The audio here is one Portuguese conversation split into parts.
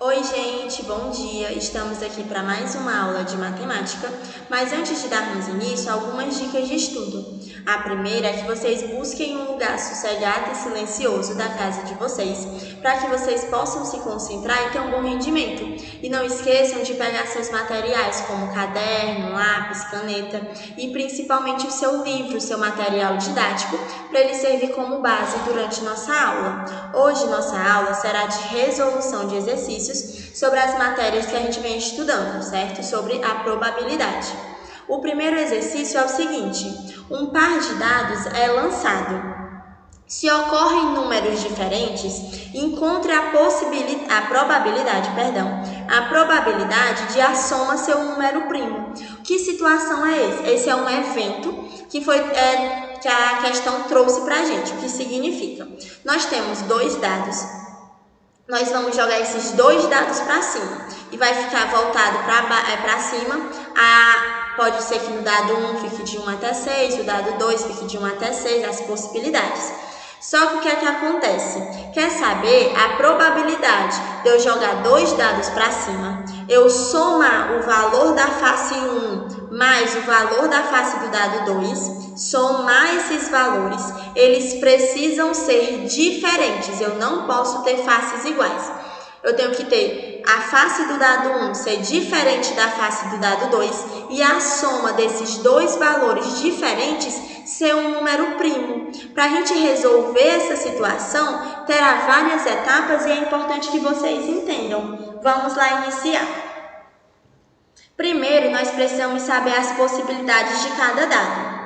Oi, gente, bom dia! Estamos aqui para mais uma aula de matemática, mas antes de darmos início, algumas dicas de estudo. A primeira é que vocês busquem um lugar sossegado e silencioso da casa de vocês, para que vocês possam se concentrar e ter um bom rendimento. E não esqueçam de pegar seus materiais, como caderno, lápis, caneta e principalmente o seu livro, seu material didático, para ele servir como base durante nossa aula. Hoje, nossa aula será de resolução de exercícios sobre as matérias que a gente vem estudando, certo? Sobre a probabilidade. O primeiro exercício é o seguinte: um par de dados é lançado. Se ocorrem números diferentes, encontre a probabilidade de a soma ser um número primo. Que situação é esse? Esse é um evento que que a questão trouxe para a gente. O que significa? Nós temos dois dados. Nós vamos jogar esses dois dados para cima e vai ficar voltado para cima. Pode ser que no dado 1 fique de 1 até 6, o dado 2 fique de 1 até 6, as possibilidades. Só que o que é que acontece? Quer saber a probabilidade de eu jogar dois dados para cima, eu somar o valor da face 1 mais o valor da face do dado 2, somar esses valores, eles precisam ser diferentes, eu não posso ter faces iguais. Eu tenho que ter a face do dado 1 ser diferente da face do dado 2 e a soma desses dois valores diferentes ser um número primo. Para a gente resolver essa situação, terá várias etapas e é importante que vocês entendam. Vamos lá iniciar. Primeiro, nós precisamos saber as possibilidades de cada dado.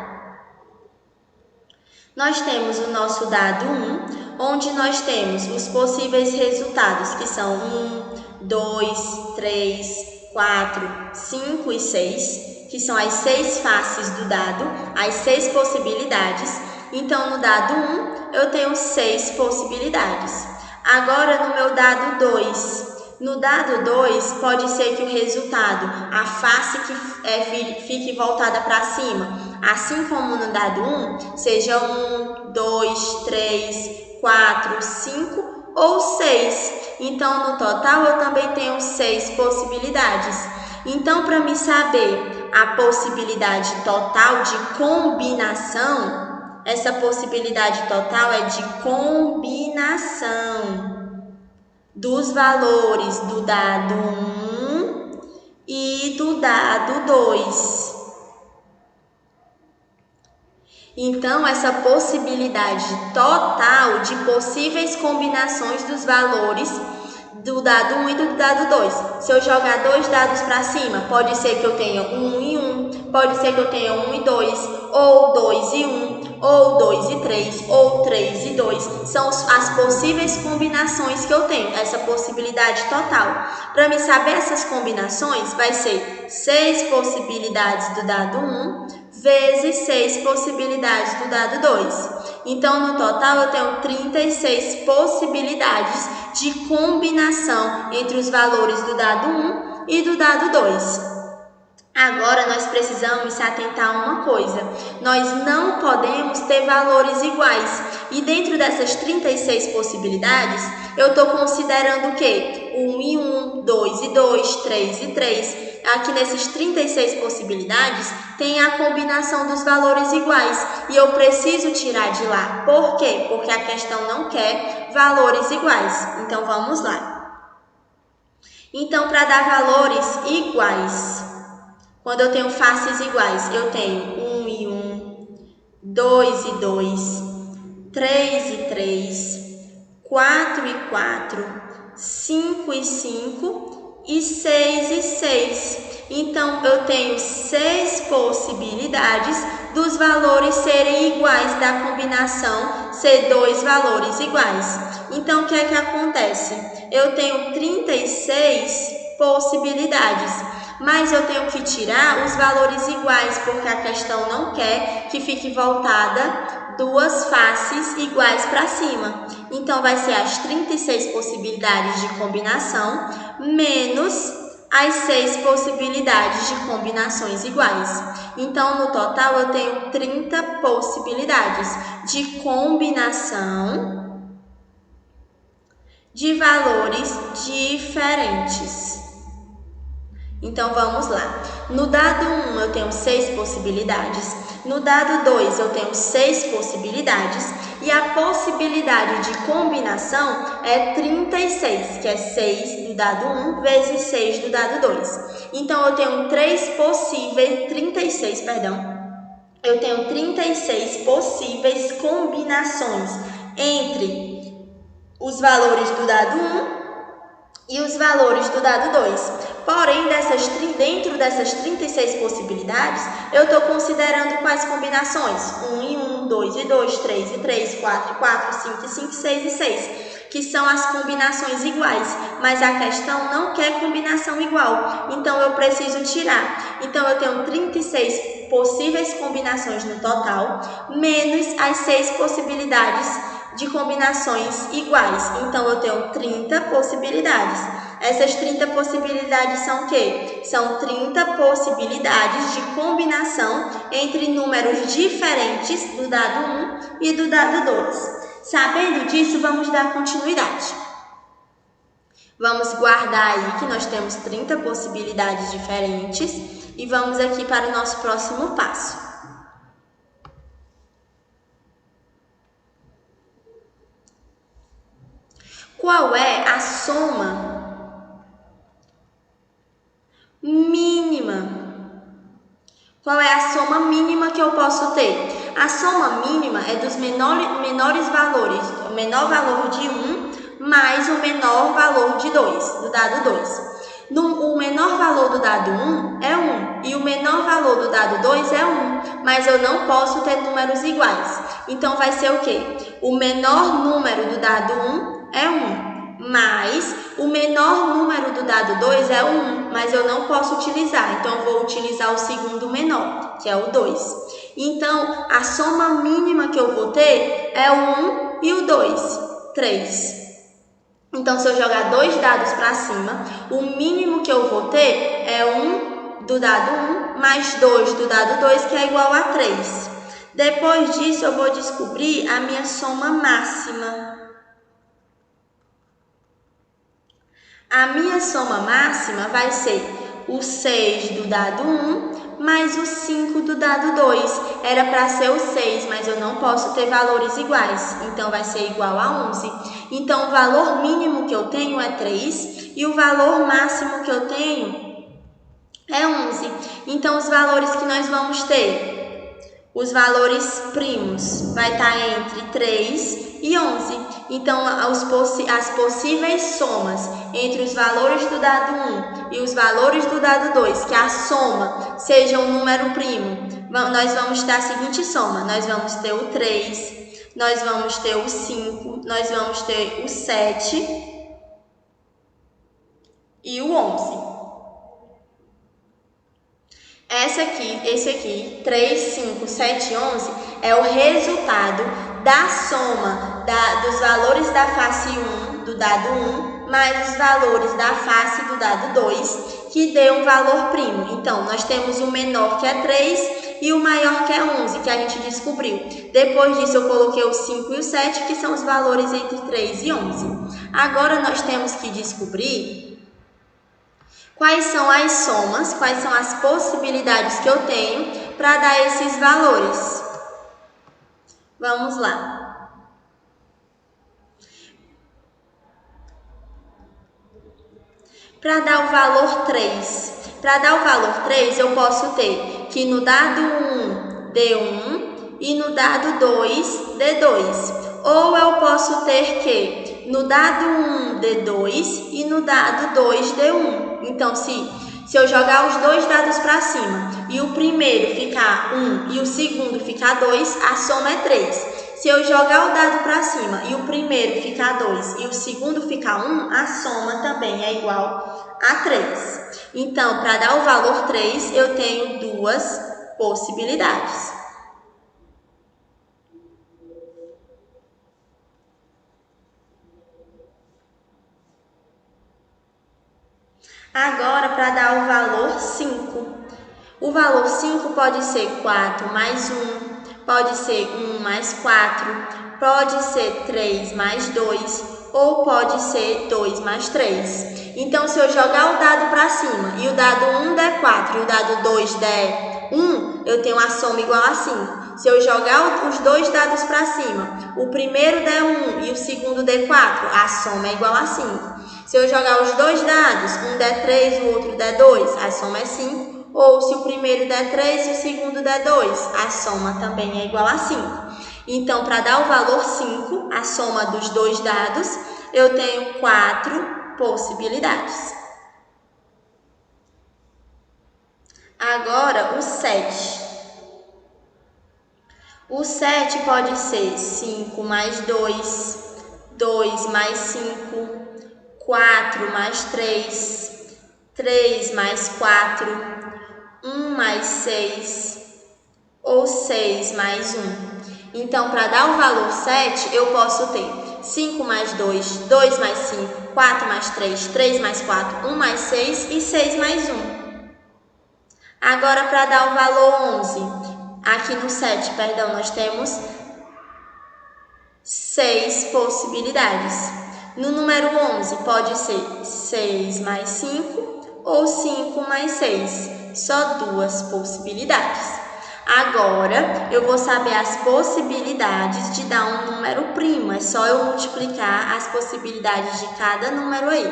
Nós temos o nosso dado 1, onde nós temos os possíveis resultados, que são 1, 2, 3, 4, 5 e 6, que são as 6 faces do dado, as 6 possibilidades. Então, no dado 1, eu tenho 6 possibilidades. Agora, no meu dado 2, no dado 2, pode ser que o resultado, a face que fique voltada para cima, assim como no dado 1, seja 1, 2, 3, 4, 5 ou 6. Então, no total, eu também tenho 6 possibilidades. Então, para me saber a possibilidade total de combinação, essa possibilidade total é de combinação dos valores do dado 1 e do dado 2. Então, essa possibilidade total de possíveis combinações dos valores do dado 1 e do dado 2. Se eu jogar dois dados para cima, pode ser que eu tenha 1 e 1, pode ser que eu tenha 1 e 2, ou 2 e 1, ou 2 e 3, ou 3 e 2. São as possíveis combinações que eu tenho, essa possibilidade total. Para me saber essas combinações, vai ser 6 possibilidades do dado 1 vezes 6 possibilidades do dado 2. Então, no total, eu tenho 36 possibilidades de combinação entre os valores do dado 1 e do dado 2. Agora, nós precisamos se atentar a uma coisa. Nós não podemos ter valores iguais. E dentro dessas 36 possibilidades, eu estou considerando o quê? 1 e 1, 2 e 2, 3 e 3. Aqui nesses 36 possibilidades, tem a combinação dos valores iguais. E eu preciso tirar de lá. Por quê? Porque a questão não quer valores iguais. Então, vamos lá. Então, para dar valores iguais, quando eu tenho faces iguais, eu tenho 1 e 1, 2 e 2, 3 e 3, 4 e 4, 5 e 5 e 6 e 6. Então, eu tenho 6 possibilidades dos valores serem iguais, da combinação ser dois valores iguais. Então, o que é que acontece? Eu tenho 36 possibilidades, mas eu tenho que tirar os valores iguais, porque a questão não quer que fique voltada duas faces iguais para cima. Então, vai ser as 36 possibilidades de combinação menos as 6 possibilidades de combinações iguais. Então, no total, eu tenho 30 possibilidades de combinação de valores diferentes. Então, vamos lá. No dado 1, eu tenho 6 possibilidades. No dado 2, eu tenho 6 possibilidades. E a possibilidade de combinação é 36, que é 6 do dado 1 vezes 6 do dado 2. Então, eu tenho 36 possíveis combinações entre os valores do dado 1 e os valores do dado 2. Porém, dentro dessas 36 possibilidades, eu estou considerando quais combinações? 1 e 1, 2 e 2, 3 e 3, 4 e 4, 5 e 5, 6 e 6, que são as combinações iguais, mas a questão não quer combinação igual, então eu preciso tirar. Então, eu tenho 36 possíveis combinações no total, menos as 6 possibilidades de combinações iguais. Então, eu tenho 30 possibilidades. Essas 30 possibilidades são o quê? São 30 possibilidades de combinação entre números diferentes do dado 1 e do dado 2. Sabendo disso, vamos dar continuidade. Vamos guardar aí que nós temos 30 possibilidades diferentes e vamos aqui para o nosso próximo passo. Qual é a soma mínima? Qual é a soma mínima que eu posso ter? A soma mínima é dos menores valores, o menor valor de 1 mais o menor valor de 2, do dado 2. O menor valor do dado 1 é 1 e o menor valor do dado 2 é 1, mas eu não posso ter números iguais. Então, vai ser o quê? O menor número do dado 1 é 1, mas o menor número do dado 2 é 1, mas eu não posso utilizar. Então, eu vou utilizar o segundo menor, que é o 2. Então, a soma mínima que eu vou ter é o 1 e o 2, 3. Então, se eu jogar 2 dados para cima, o mínimo que eu vou ter é 1 do dado 1 mais 2 do dado 2, que é igual a 3. Depois disso, eu vou descobrir a minha soma máxima. A minha soma máxima vai ser o 6 do dado 1 mais o 5 do dado 2. Era para ser o 6, mas eu não posso ter valores iguais, então vai ser igual a 11. Então, o valor mínimo que eu tenho é 3 e o valor máximo que eu tenho é 11. Então, os valores que nós vamos ter, os valores primos, vai estar entre 3 e 11. Então, as possíveis somas entre os valores do dado 1 e os valores do dado 2, que a soma seja um número primo, nós vamos ter a seguinte soma. Nós vamos ter o 3, nós vamos ter o 5, nós vamos ter o 7 e o 11. Esse aqui, 3, 5, 7 e 11, é o resultado da soma dos valores da face 1, do dado 1, mais os valores da face do dado 2, que deu um valor primo. Então, nós temos o menor, que é 3, e o maior, que é 11, que a gente descobriu. Depois disso, eu coloquei o 5 e o 7, que são os valores entre 3 e 11. Agora, nós temos que descobrir quais são as somas, quais são as possibilidades que eu tenho para dar esses valores. Vamos lá. Para dar o valor 3. Para dar o valor 3, eu posso ter que no dado 1 dê 1 e no dado 2 dê 2. Ou eu posso ter que no dado 1 dê 2 e no dado 2 dê 1. Então, se eu jogar os dois dados para cima e o primeiro ficar 1 e o segundo ficar 2, a soma é 3. Se eu jogar o dado para cima e o primeiro ficar 2 e o segundo ficar 1, a soma também é igual a 3. Então, para dar o valor 3, eu tenho duas possibilidades. Agora, para dar o valor 5. O valor 5 pode ser 4 mais 1, pode ser 1 mais 4, pode ser 3 mais 2 ou pode ser 2 mais 3. Então, se eu jogar o dado para cima e o dado 1 der 4 e o dado 2 der 1, eu tenho a soma igual a 5. Se eu jogar os dois dados para cima, o primeiro der 1 e o segundo der 4, a soma é igual a 5. Se eu jogar os dois dados, um der 3 e o outro der 2, a soma é 5. Ou se o primeiro der 3 e o segundo der 2, a soma também é igual a 5. Então, para dar o valor 5, a soma dos dois dados, eu tenho 4 possibilidades. Agora, o 7. O 7 pode ser 5 mais 2, 2 mais 5, 4 mais 3, 3 mais 4, 1 mais 6 ou 6 mais 1. Então, para dar o valor 7, eu posso ter 5 mais 2, 2 mais 5, 4 mais 3, 3 mais 4, 1 mais 6 e 6 mais 1. Agora, para dar o valor 11, aqui no 7, nós temos 6 possibilidades. No número 11, pode ser 6 mais 5 ou 5 mais 6, só 2 possibilidades. Agora, eu vou saber as possibilidades de dar um número primo. É só eu multiplicar as possibilidades de cada número aí,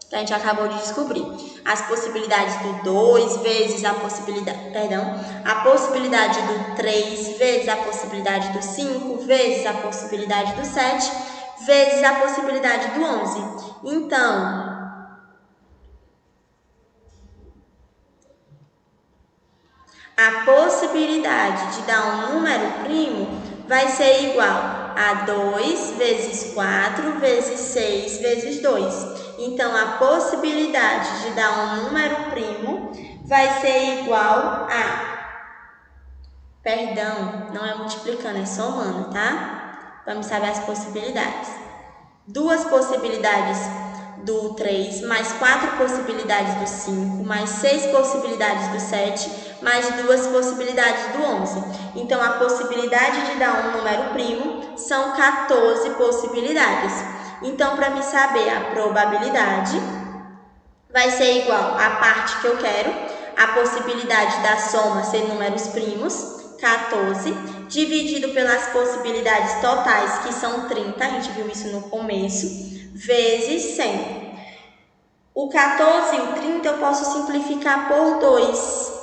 que a gente acabou de descobrir. As possibilidades do 2 vezes a possibilidade, a possibilidade do 3 vezes a possibilidade do 5 vezes a possibilidade do 7 vezes a possibilidade do 11. Então, a possibilidade de dar um número primo vai ser igual a 2 vezes 4 vezes 6 vezes 2. Então, a possibilidade de dar um número primo vai ser igual a... não é multiplicando, é somando, tá? Vamos saber as possibilidades. 2 possibilidades do 3, mais 4 possibilidades do 5, mais 6 possibilidades do 7, mais 2 possibilidades do 11. Então, a possibilidade de dar um número primo são 14 possibilidades. Então, para me saber a probabilidade, vai ser igual à parte que eu quero, a possibilidade da soma ser números primos, 14, dividido pelas possibilidades totais, que são 30, a gente viu isso no começo, vezes 100. O 14 e o 30 eu posso simplificar por 2.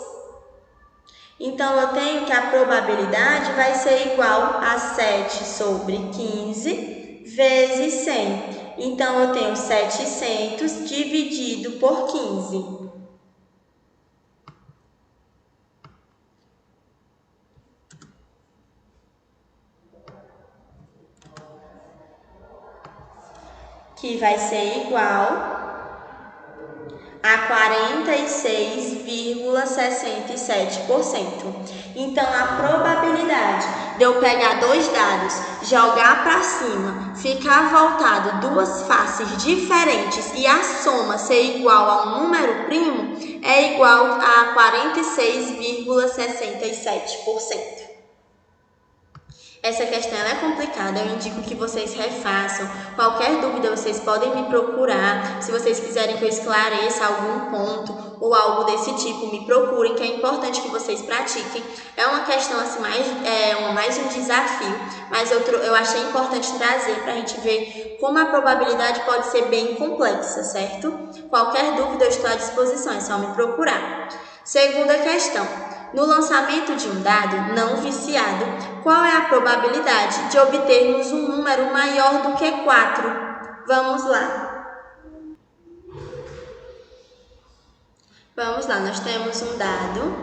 Então, eu tenho que a probabilidade vai ser igual a 7 sobre 15 vezes 100. Então, eu tenho 700 dividido por 15. Que vai ser igual a 46,67%. Então, a probabilidade de eu pegar dois dados, jogar para cima, ficar voltado duas faces diferentes e a soma ser igual a um número primo é igual a 46,67%. Essa questão é complicada, eu indico que vocês refaçam. Qualquer dúvida vocês podem me procurar. Se vocês quiserem que eu esclareça algum ponto ou algo desse tipo, me procurem, que é importante que vocês pratiquem. É uma questão assim, mais um desafio, mas eu achei importante trazer para a gente ver como a probabilidade pode ser bem complexa, certo? Qualquer dúvida eu estou à disposição, é só me procurar. Segunda questão. No lançamento de um dado não viciado, qual é a probabilidade de obtermos um número maior do que 4? Vamos lá. Nós temos um dado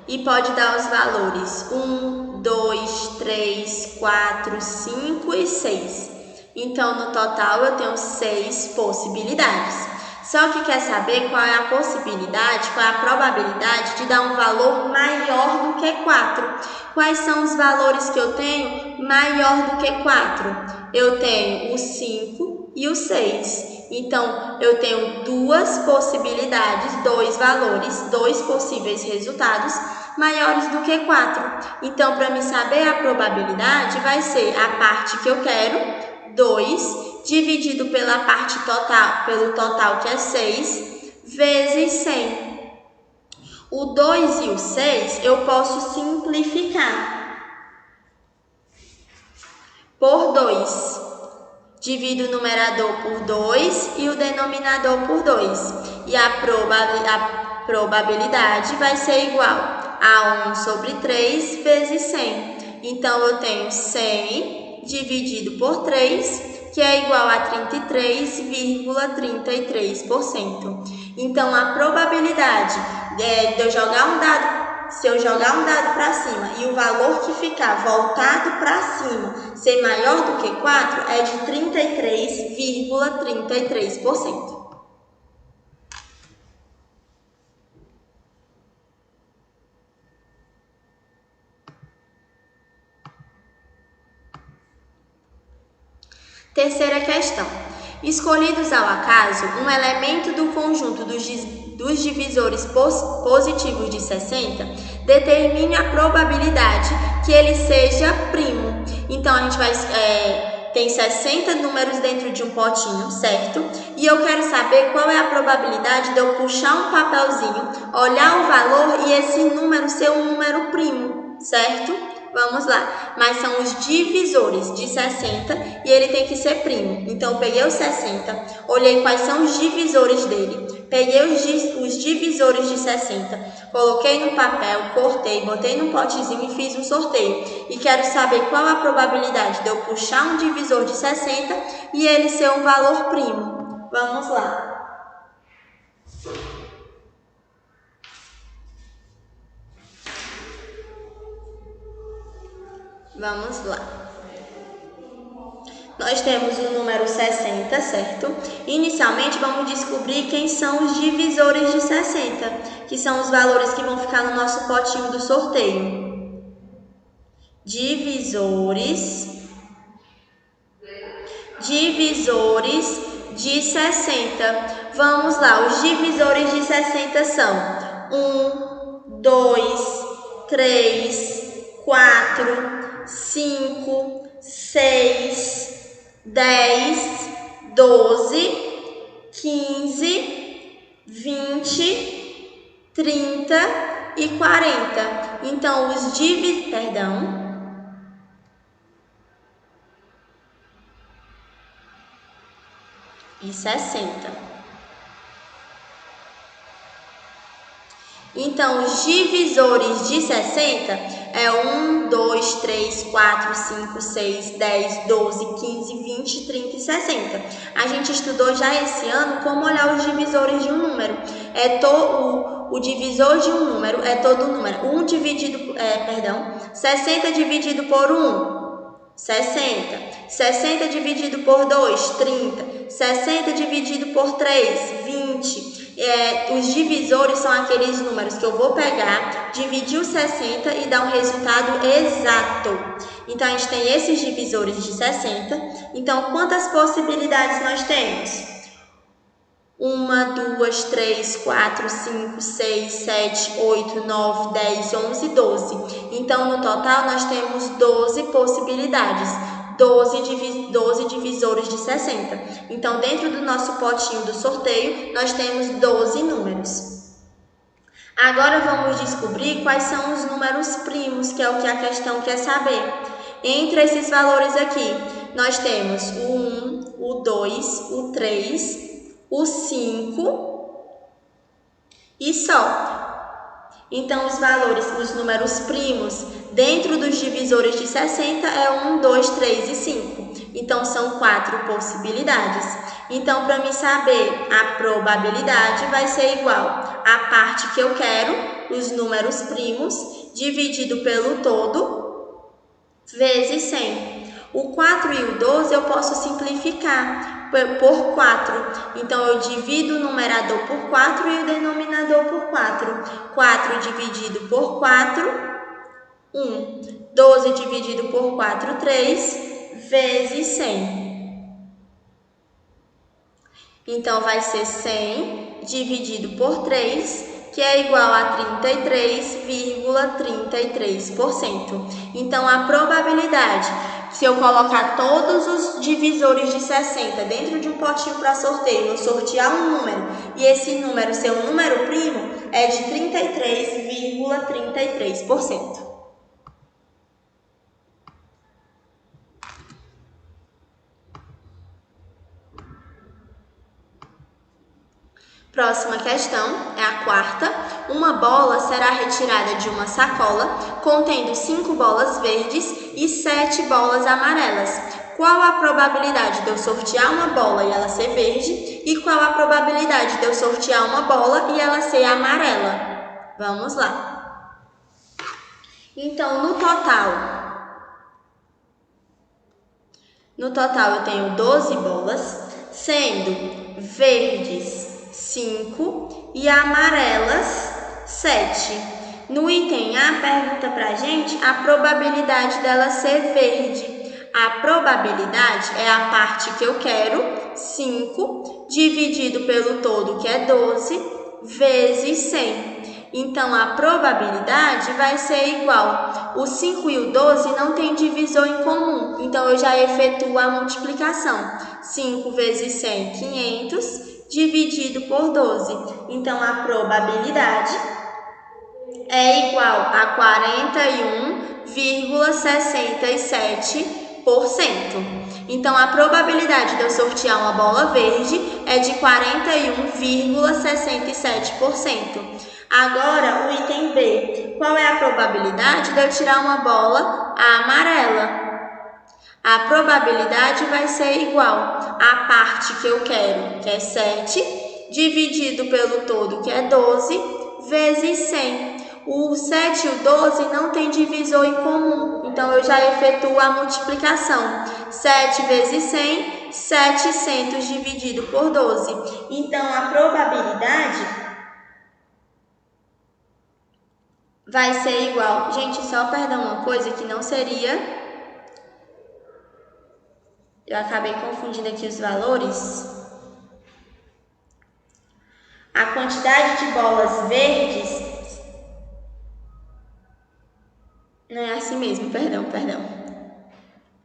e pode dar os valores 1, 2, 3, 4, 5 e 6. Então, no total, eu tenho 6 possibilidades. Só que quer saber qual é a possibilidade, qual é a probabilidade de dar um valor maior do que 4. Quais são os valores que eu tenho maior do que 4? Eu tenho o 5 e o 6. Então, eu tenho duas possibilidades, dois valores, dois possíveis resultados maiores do que 4. Então, para me saber a probabilidade, vai ser a parte que eu quero, 2, dividido pela parte total, pelo total que é 6, vezes 100. O 2 e o 6 eu posso simplificar por 2. Divido o numerador por 2 e o denominador por 2. E a probabilidade vai ser igual a 1 sobre 3 vezes 100. Então, eu tenho 100 dividido por 3, que é igual a 33,33%. Então, a probabilidade de eu jogar um dado, se eu jogar um dado para cima e o valor que ficar voltado para cima ser maior do que 4, é de 33,33%. Terceira questão. Escolhidos ao acaso um elemento do conjunto dos divisores positivos de 60, determine a probabilidade que ele seja primo. Então, a gente vai... tem 60 números dentro de um potinho, certo? E eu quero saber qual é a probabilidade de eu puxar um papelzinho, olhar o valor e esse número ser um número primo, certo? Vamos lá, mas são os divisores de 60 e ele tem que ser primo. Então, eu peguei os 60, olhei quais são os divisores dele, peguei os divisores de 60, coloquei no papel, cortei, botei no potezinho e fiz um sorteio. E quero saber qual a probabilidade de eu puxar um divisor de 60 e ele ser um valor primo. Vamos lá. Vamos lá. Nós temos o número 60, certo? Inicialmente, vamos descobrir quem são os divisores de 60, que são os valores que vão ficar no nosso potinho do sorteio. Divisores de 60. Vamos lá, os divisores de 60 são 1, 2, 3, 4, 5, 6, 10, 12, 15, 20, 30 e 40. Então, os e 60. Então, os divisores de 60 é 1, 2, 3, 4, 5, 6, 10, 12, 15, 20, 30 e 60. A gente estudou já esse ano como olhar os divisores de um número. O divisor de um número é todo o número. 60 dividido por 1, 60. 60 dividido por 2, 30. 60 dividido por 3, 20. Os divisores são aqueles números que eu vou pegar, dividir os 60 e dar um resultado exato. Então, a gente tem esses divisores de 60. Então, quantas possibilidades nós temos? 1, 2, 3, 4, 5, 6, 7, 8, 9, 10, 11, 12. Então, no total, nós temos 12 possibilidades. 12 divisores de 60. Então, dentro do nosso potinho do sorteio, nós temos 12 números. Agora, vamos descobrir quais são os números primos, que é o que a questão quer saber. Entre esses valores aqui, nós temos o 1, o 2, o 3, o 5 e só. Então, os números primos dentro dos divisores de 60 é 1, 2, 3 e 5. Então, são 4 possibilidades. Então, para mim saber a probabilidade, vai ser igual a parte que eu quero, os números primos, dividido pelo todo, vezes 100. O 4 e o 12 eu posso simplificar por 4. Então, eu divido o numerador por 4 e o denominador por 4. 4 dividido por 4, 1. 12 dividido por 4, 3, vezes 100. Então, vai ser 100 dividido por 3, que é igual a 33,33%. Então, a probabilidade Se eu colocar todos os divisores de 60 dentro de um potinho para sorteio, eu sortear um número e esse número ser um número primo, é de 33,33%. Próxima questão é a quarta. Uma bola será retirada de uma sacola contendo 5 bolas verdes e 7 bolas amarelas. Qual a probabilidade de eu sortear uma bola e ela ser verde? E qual a probabilidade de eu sortear uma bola e ela ser amarela? Vamos lá. Então, no total eu tenho 12 bolas, sendo verdes 5 e amarelas 7. No item A, pergunta pra gente a probabilidade dela ser verde. A probabilidade é a parte que eu quero, 5, dividido pelo todo, que é 12, vezes 100. Então, a probabilidade vai ser igual. O 5 e o 12 não tem divisor em comum, então eu já efetuo a multiplicação. 5 vezes 100, 500. Dividido por 12. Então, a probabilidade é igual a 41,67%. Então, a probabilidade de eu sortear uma bola verde é de 41,67%. Agora, o item B. Qual é a probabilidade de eu tirar uma bola amarela? A probabilidade vai ser igual à parte que eu quero, que é 7, dividido pelo todo, que é 12, vezes 100. O 7 e o 12 não tem divisor em comum, então eu já efetuo a multiplicação. 7 vezes 100, 700 dividido por 12. Então, a probabilidade vai ser igual. Gente, só perdão uma coisa que não seria... Eu acabei confundindo aqui os valores. A quantidade de bolas verdes... Não é assim mesmo, perdão.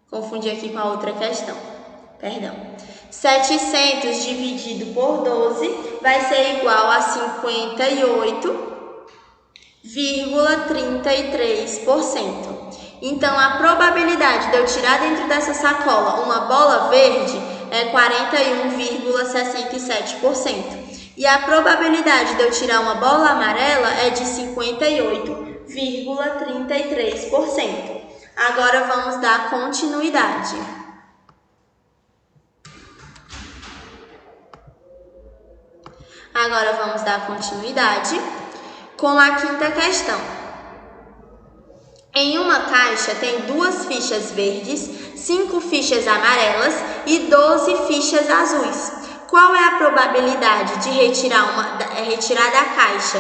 Confundi aqui com a outra questão. Perdão. 700 dividido por 12 vai ser igual a 58,33%. Então, a probabilidade de eu tirar dentro dessa sacola uma bola verde é 41,67%. E a probabilidade de eu tirar uma bola amarela é de 58,33%. Agora, vamos dar continuidade. Agora, vamos dar continuidade com a quinta questão. Em uma caixa tem 2 fichas verdes, 5 fichas amarelas e 12 fichas azuis. Qual é a probabilidade de retirar da caixa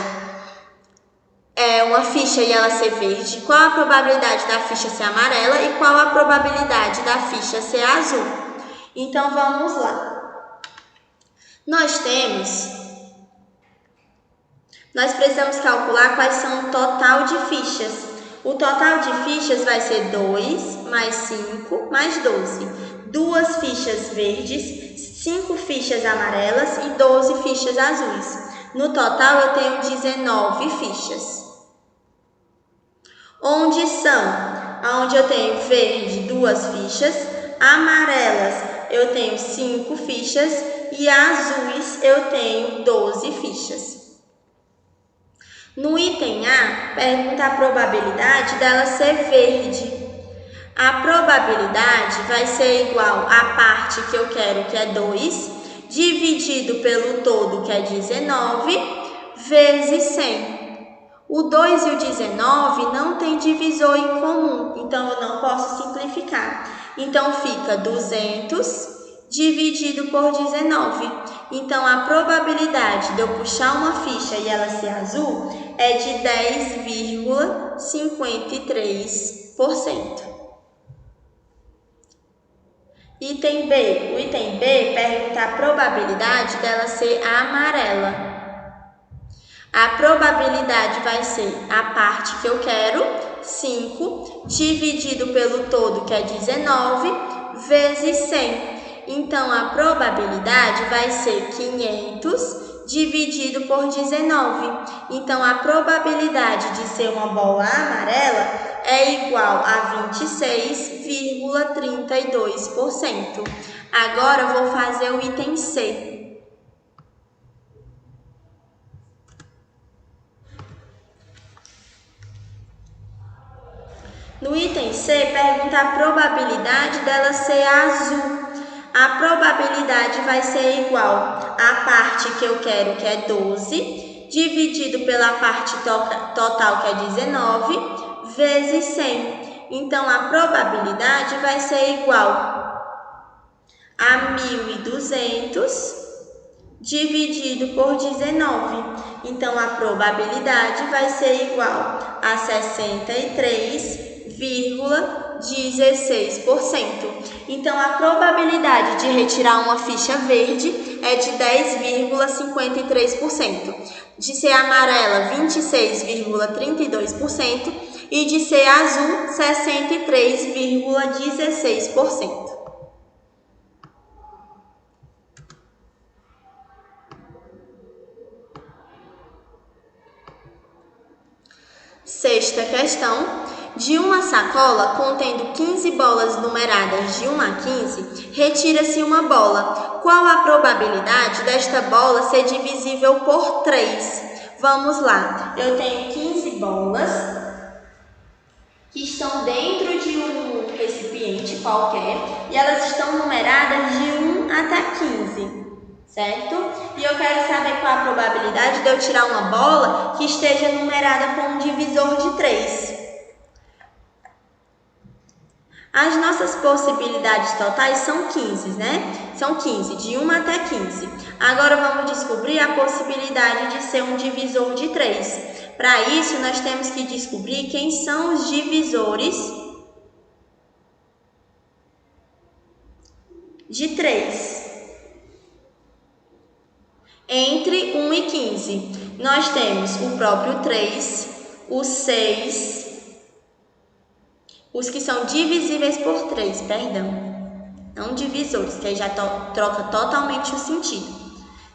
uma ficha e ela ser verde? Qual a probabilidade da ficha ser amarela e qual a probabilidade da ficha ser azul? Então, vamos lá. Nós precisamos calcular quais são o total de fichas. O total de fichas vai ser 2 mais 5 mais 12. 2 fichas verdes, 5 fichas amarelas e 12 fichas azuis. No total, eu tenho 19 fichas. Onde eu tenho verde, 2 fichas, amarelas eu tenho 5 fichas e azuis eu tenho 12 fichas. No item A, pergunta a probabilidade dela ser verde. A probabilidade vai ser igual à parte que eu quero, que é 2, dividido pelo todo, que é 19, vezes 100. O 2 e o 19 não tem divisor em comum, então eu não posso simplificar. Então, fica 200 dividido por 19. Então, a probabilidade de eu puxar uma ficha e ela ser azul é de 10,53%. Item B. O item B pergunta a probabilidade dela ser amarela. A probabilidade vai ser a parte que eu quero, 5, dividido pelo todo, que é 19, vezes 100. Então, a probabilidade vai ser 500 dividido por 19. Então, a probabilidade de ser uma bola amarela é igual a 26,32%. Agora, eu vou fazer o item C. No item C, pergunta a probabilidade dela ser azul. A probabilidade vai ser igual à parte que eu quero, que é 12, dividido pela parte total, que é 19, vezes 100. Então, a probabilidade vai ser igual a 1.200 dividido por 19. Então, a probabilidade vai ser igual a 63,16%. Então, a probabilidade de retirar uma ficha verde é de 10,53%, de ser amarela 26,32% e de ser azul 63,16%. Sexta questão. De uma sacola contendo 15 bolas numeradas de 1 a 15, retira-se uma bola. Qual a probabilidade desta bola ser divisível por 3? Vamos lá. Eu tenho 15 bolas que estão dentro de um recipiente qualquer e elas estão numeradas de 1 até 15. Certo? E eu quero saber qual a probabilidade de eu tirar uma bola que esteja numerada com um divisor de 3. As nossas possibilidades totais são 15, né? São 15, de 1 até 15. Agora vamos descobrir a possibilidade de ser um divisor de 3. Para isso, nós temos que descobrir quem são os divisores de 3. Entre 1 e 15, nós temos o próprio 3, o 6, os que são divisíveis por 3, não divisores, que aí já troca totalmente o sentido.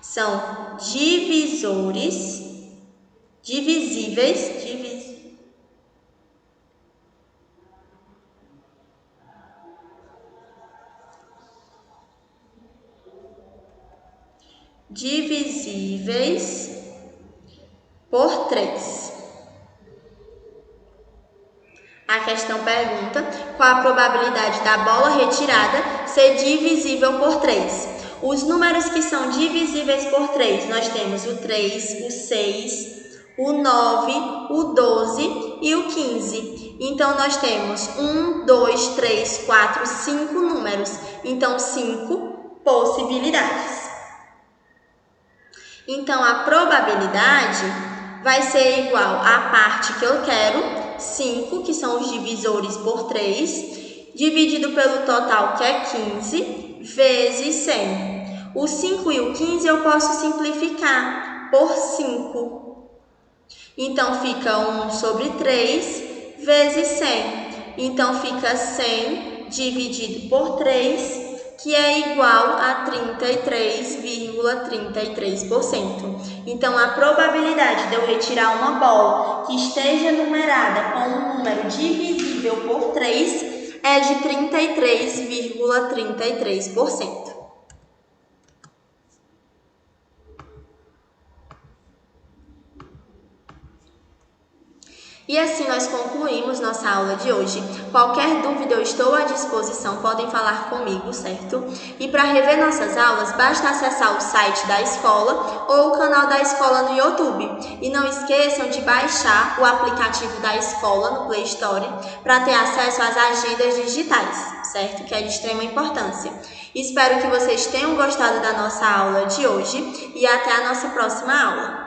São divisíveis, por 3. A questão pergunta qual a probabilidade da bola retirada ser divisível por 3. Os números que são divisíveis por 3, nós temos o 3, o 6, o 9, o 12 e o 15. Então, nós temos 1, 2, 3, 4, 5 números. Então, 5 possibilidades. Então, a probabilidade vai ser igual à parte que eu quero, 5, que são os divisores por 3, dividido pelo total, que é 15, vezes 100. O 5 e o 15 eu posso simplificar por 5. Então, fica 1 sobre 3 vezes 100. Então, fica 100 dividido por 3, que é igual a 33,33%. Então, a probabilidade de eu retirar uma bola que esteja numerada com um número divisível por 3 é de 33,33%. E assim nós concluímos nossa aula de hoje. Qualquer dúvida eu estou à disposição, podem falar comigo, certo? E para rever nossas aulas, basta acessar o site da escola ou o canal da escola no YouTube. E não esqueçam de baixar o aplicativo da escola no Play Store para ter acesso às agendas digitais, certo? Que é de extrema importância. Espero que vocês tenham gostado da nossa aula de hoje e até a nossa próxima aula.